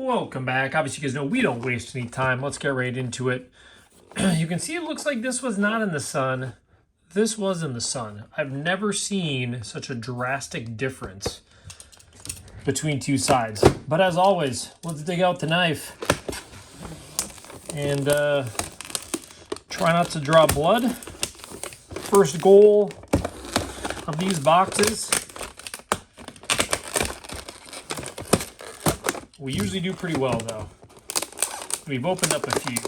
Welcome back. Obviously, you guys know we don't waste any time. Let's get right into it. You can see it looks like this was not in the sun. This was in the sun. I've never seen such a drastic difference between two sides. But as always, let's dig out the knife and try not to draw blood. First goal of these boxes. We usually do pretty well, though. We've opened up a few.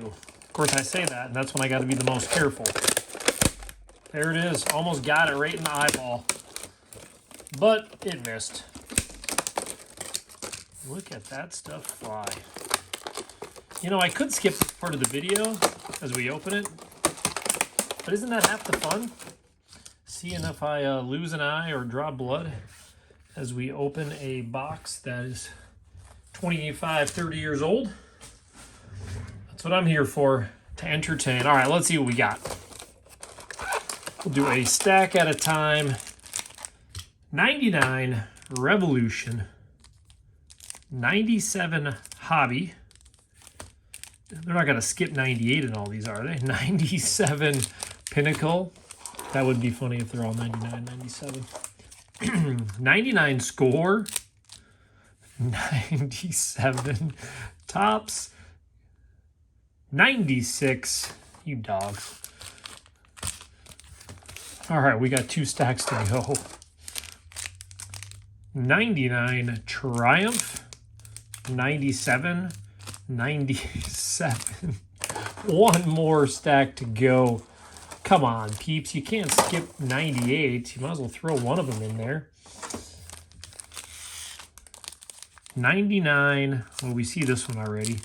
Of course, I say that, and that's when I got to be the most careful. There it is. Almost got it right in the eyeball. But it missed. Look at that stuff fly. You know, I could skip this part of the video as we open it. But isn't that half the fun? Seeing if I lose an eye or draw blood as we open a box that is 25, 30 years old. That's what I'm here for, to entertain. All right, let's see what we got. We'll do a stack at a time. 99 Revolution. 97 Hobby. They're not going to skip 98 in all these, are they? 97 Pinnacle. That would be funny if they're all 99, 97. 99 Score. 97 Tops. 96. You dogs. All right, we got two stacks to go. 99 Triumph. 97. 97. One more stack to go. Come on, peeps. You can't skip 98. You might as well throw one of them in there. 99. Well, we see this one already.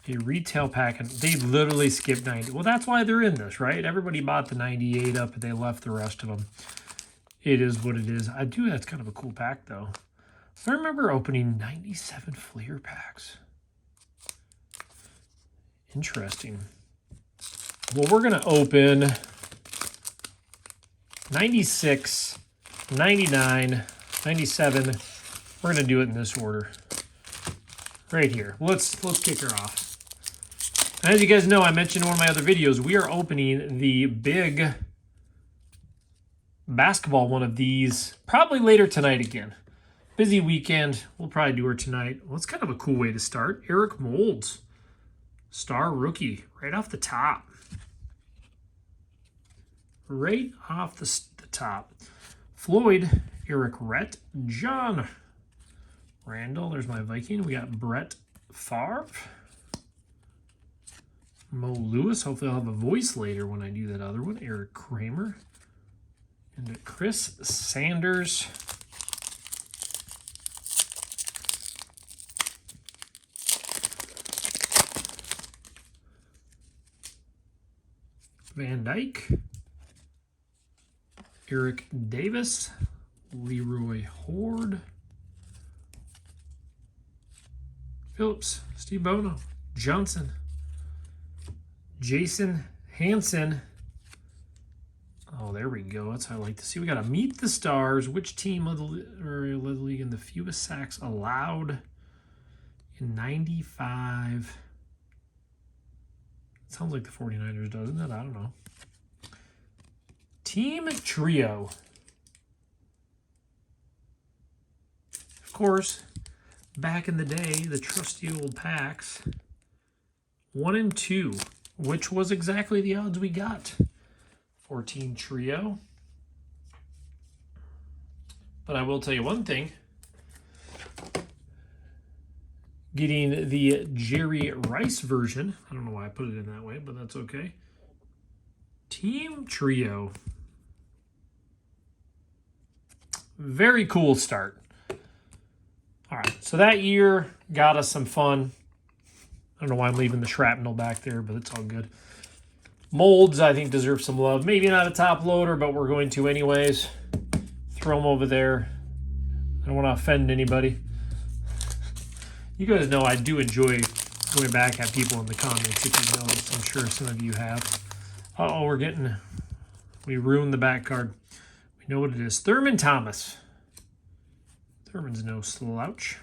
A retail pack. And they literally skipped 90. Well, that's why they're in this, right? Everybody bought the 98 up, and they left the rest of them. It is what it is. That's kind of a cool pack, though. I remember opening 97 Fleer packs. Interesting. Well, we're going to open 96, 99, 97. We're going to do it in this order. Right here. Let's kick her off. And as you guys know, I mentioned in one of my other videos, we are opening the big basketball one of these probably later tonight again. Busy weekend. We'll probably do her tonight. Well, it's kind of a cool way to start. Eric Moulds. Star rookie. Right off the top. Right off the top. Floyd, Eric Rhett, John Randall. There's my Viking. We got Brett Favre. Mo Lewis. Hopefully I'll have a voice later when I do that other one. Eric Kramer. And Chris Sanders. Van Dyke. Eric Davis, Leroy Horde, Phillips, Steve Bono, Johnson, Jason Hansen. Oh, there we go. That's how I like to see. We got to meet the stars. Which team led the league in the fewest sacks allowed in 95? Sounds like the 49ers, doesn't it? I don't know. Team Trio. Of course, back in the day, the trusty old packs. 1 and 2, which was exactly the odds we got for Team Trio. But I will tell you one thing. Getting the Jerry Rice version. I don't know why I put it in that way, but that's okay. Team Trio. Very cool start. All right, so that year got us some fun. I don't know why I'm leaving the shrapnel back there, but it's all good. Molds, I think, deserve some love. Maybe not a top loader, but we're going to anyways. Throw them over there. I don't want to offend anybody. You guys know I do enjoy going back at people in the comments, if you notice. I'm sure some of you have. Uh-oh, we ruined the back card. We You know what it is. Thurman Thomas. Thurman's no slouch.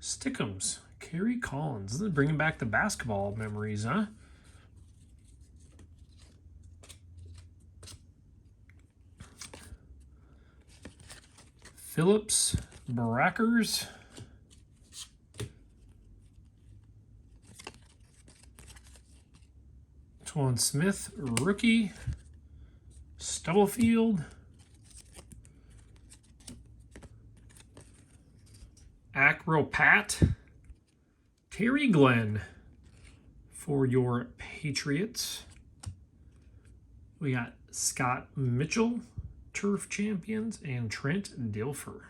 Stickums. Kerry Collins. This is bringing back the basketball memories, huh? Phillips. Brackers. Twan Smith. Rookie. Stubblefield. Acro Pat. Terry Glenn for your Patriots. We got Scott Mitchell, Turf Champions, and Trent Dilfer.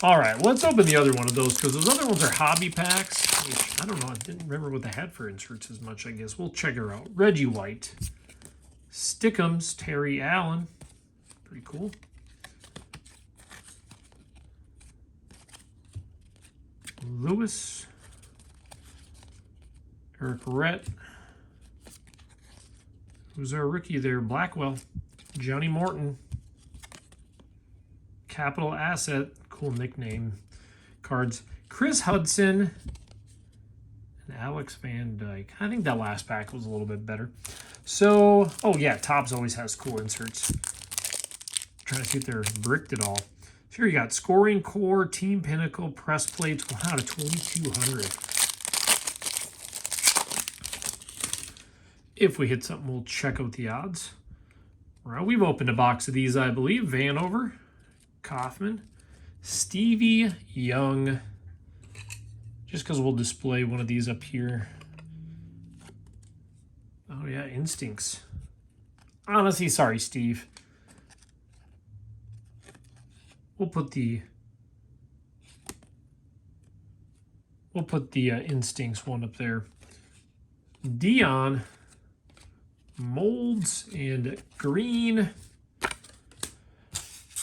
All right, let's open the other one of those because those other ones are hobby packs. Which, I don't know, I didn't remember what they had for inserts as much, I guess. We'll check her out. Reggie White. Stickums, Terry Allen. Pretty cool. Lewis. Eric Rhett. Who's our rookie there? Blackwell. Johnny Morton. Capital Asset. Cool nickname. Cards. Chris Hudson. And Alex Van Dyke. I think that last pack was a little bit better. So, oh yeah, Topps always has cool inserts. Trying to see if they're bricked at all. So here you got Scoring Core, Team Pinnacle, Press Plates, 1 out of 2,200. If we hit something, we'll check out the odds. All right, we've opened a box of these, I believe. Vanover, Kaufman, Stevie Young. Just because we'll display one of these up here. Oh yeah, Instincts. Honestly, sorry, Steve. We'll put the Instincts one up there. Dion, Molds, and Green.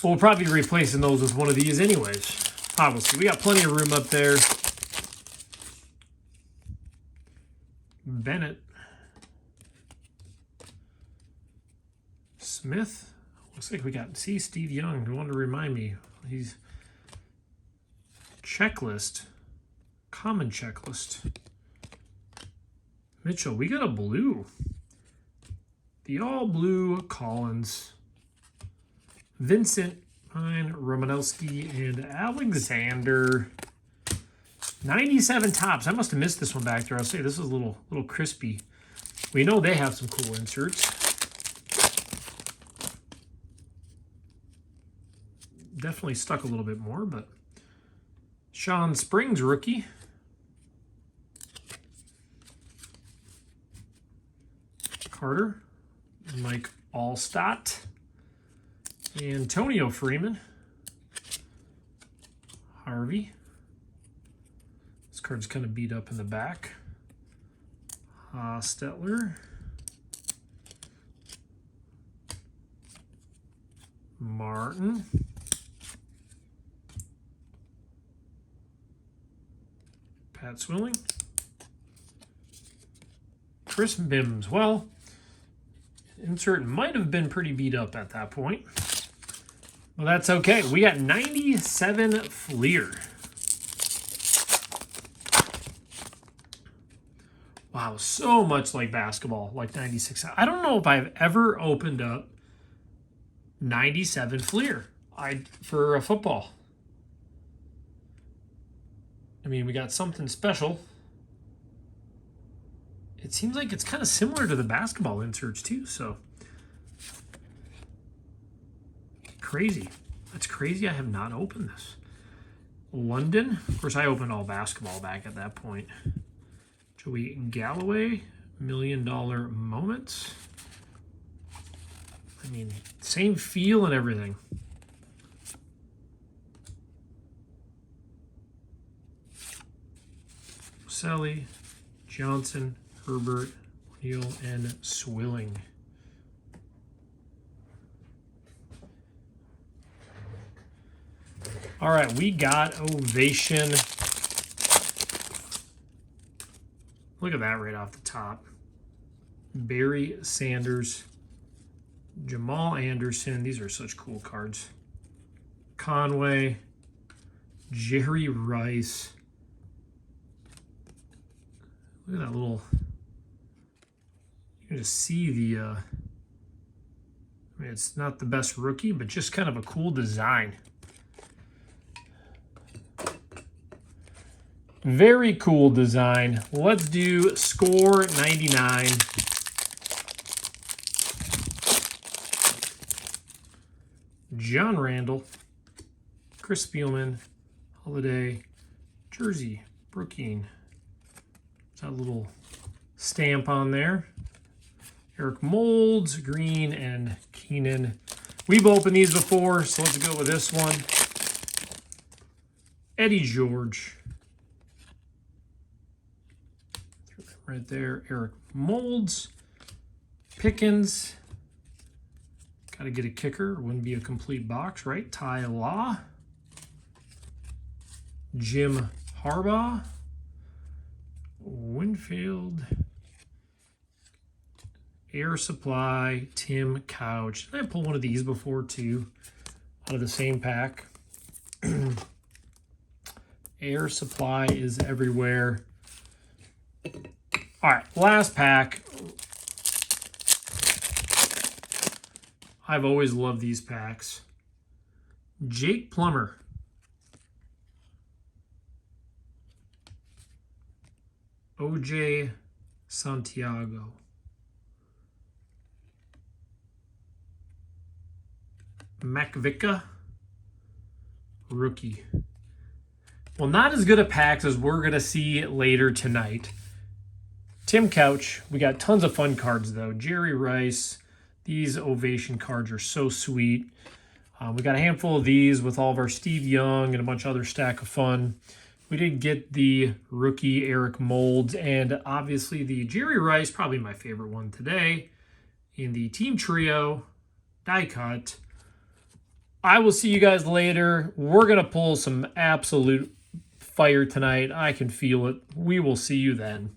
We'll probably be replacing those with one of these anyways. Obviously, we got plenty of room up there. Bennett. Smith. Looks like we got, see, Steve Young. You want to remind me. He's checklist. Common checklist. Mitchell. We got a blue. The all blue Collins. Vincent, Pine, Romanowski, and Alexander. 97 Topps. I must have missed this one back there. I'll say this is a little crispy. We know they have some cool inserts. Definitely stuck a little bit more, but Sean Springs, rookie. Carter, Mike Allstott, Antonio Freeman, Harvey. This card's kind of beat up in the back. Stetler, Martin. Pat Swilling. Chris Mims. Well, insert might have been pretty beat up at that point. Well, that's okay. We got 97 Fleer. Wow, so much like basketball, like 96. I don't know if I've ever opened up 97 Fleer for a football. I mean, we got something special. It seems like it's kind of similar to the basketball inserts too, so. Crazy. That's crazy. I have not opened this. London. Of course, I opened all basketball back at that point. Joey Galloway. $1 Million Moments. I mean, same feel and everything. Selly, Johnson, Herbert, Neal, and Swilling. All right, we got Ovation. Look at that right off the top. Barry Sanders, Jamal Anderson. These are such cool cards. Conway, Jerry Rice. Look at that little, you can just see the, I mean, it's not the best rookie, but just kind of a cool design. Very cool design. Let's do score 99. John Randall, Chris Spielman, Holiday, Jersey, Brookine. That little stamp on there. Eric Molds, Green, and Keenan. We've opened these before, so let's go with this one. Eddie George. Right there, Eric Molds. Pickens. Got to get a kicker. Wouldn't be a complete box, right? Ty Law. Jim Harbaugh. Winfield. Air Supply. Tim Couch. I pulled one of these before too, out of the same pack. Air Supply is everywhere. All right, last pack. I've always loved these packs. Jake Plummer. OJ Santiago. McVica. Rookie. Well, not as good a packs as we're going to see later tonight. Tim Couch. We got tons of fun cards, though. Jerry Rice. These Ovation cards are so sweet. We got a handful of these with all of our Steve Young and a bunch of other stack of fun. We did get the rookie Eric Molds and obviously the Jerry Rice, probably my favorite one today, in the Team Trio die cut. I will see you guys later. We're going to pull some absolute fire tonight. I can feel it. We will see you then.